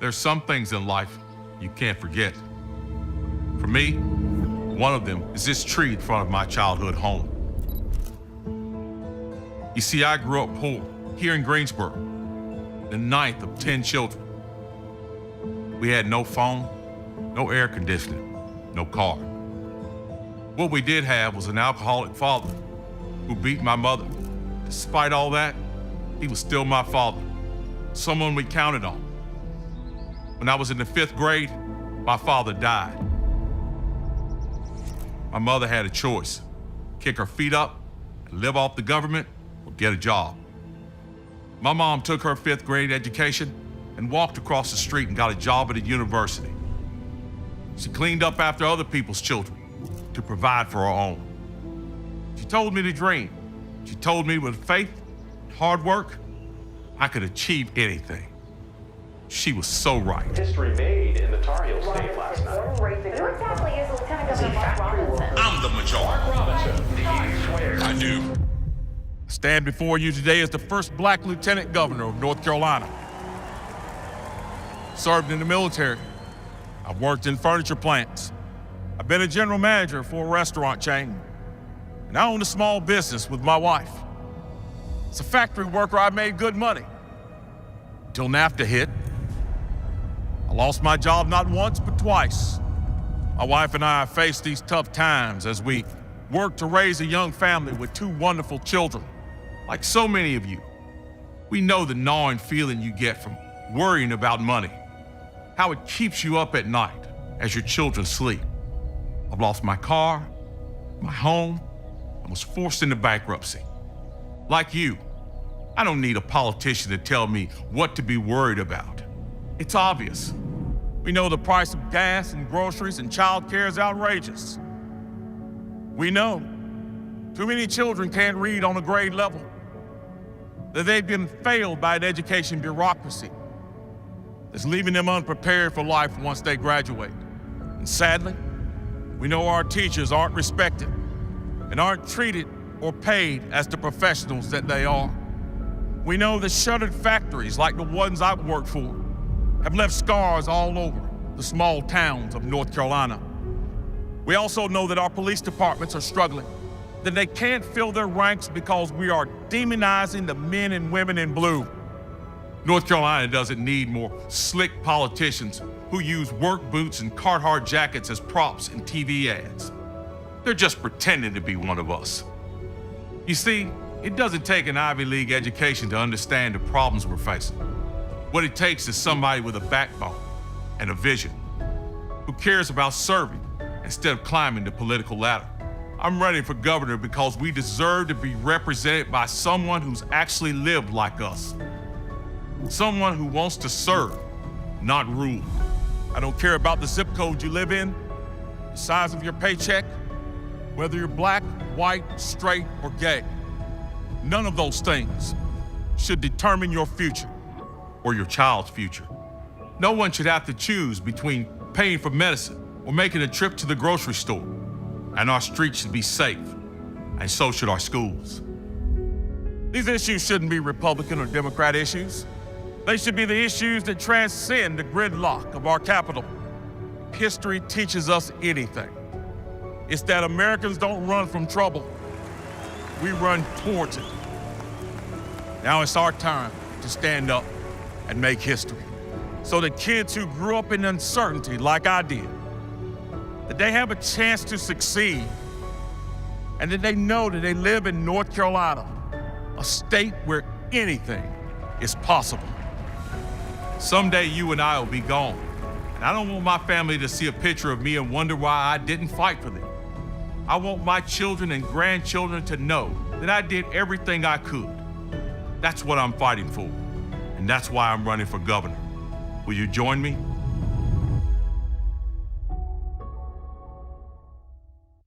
There's some things in life you can't forget. For me, one of them is this tree in front of my childhood home. You see, I grew up poor here in Greensboro, the ninth of 10 children. We had no phone, no air conditioning, no car. What we did have was an alcoholic father who beat my mother. Despite all that, he was still my father, someone we counted on. When I was in the 5th grade, my father died. My mother had a choice: kick her feet up and live off the government or get a job. My mom took her 5th grade education and walked across the street and got a job at a university. She cleaned up after other people's children to provide for her own. She told me to dream. She told me with faith and hard work, I could achieve anything. She was so right. History made in the Tar Heel State last night. Who exactly is Lieutenant Governor Mark Robinson? I'm the majority. Robinson, do you swear? I do. I stand before you today as the first black lieutenant governor of North Carolina. Served in the military. I've worked in furniture plants. I've been a general manager for a restaurant chain. And I own a small business with my wife. As a factory worker, I made good money. Until NAFTA hit. I lost my job not once, but twice. My wife and I faced these tough times as we worked to raise a young family with 2 wonderful children. Like so many of you, we know the gnawing feeling you get from worrying about money, how it keeps you up at night as your children sleep. I've lost my car, my home, and was forced into bankruptcy. Like you, I don't need a politician to tell me what to be worried about. It's obvious. We know the price of gas and groceries and childcare is outrageous. We know too many children can't read on a grade level, that they've been failed by an education bureaucracy that's leaving them unprepared for life once they graduate. And sadly, we know our teachers aren't respected and aren't treated or paid as the professionals that they are. We know that shuttered factories like the ones I've worked for have left scars all over the small towns of North Carolina. We also know that our police departments are struggling, that they can't fill their ranks because we are demonizing the men and women in blue. North Carolina doesn't need more slick politicians who use work boots and Carhartt jackets as props in TV ads. They're just pretending to be one of us. You see, it doesn't take an Ivy League education to understand the problems we're facing. What it takes is somebody with a backbone and a vision, who cares about serving instead of climbing the political ladder. I'm running for governor because we deserve to be represented by someone who's actually lived like us. Someone who wants to serve, not rule. I don't care about the zip code you live in, the size of your paycheck, whether you're black, white, straight, or gay. None of those things should determine your future or your child's future. No one should have to choose between paying for medicine or making a trip to the grocery store. And our streets should be safe, and so should our schools. These issues shouldn't be Republican or Democrat issues. They should be the issues that transcend the gridlock of our capital. If history teaches us anything, it's that Americans don't run from trouble. We run towards it. Now it's our time to stand up and make history, so that kids who grew up in uncertainty like I did, that they have a chance to succeed, and that they know that they live in North Carolina, a state where anything is possible. Someday you and I will be gone, and I don't want my family to see a picture of me and wonder why I didn't fight for them. I want my children and grandchildren to know that I did everything I could. That's what I'm fighting for, and that's why I'm running for governor. Will you join me?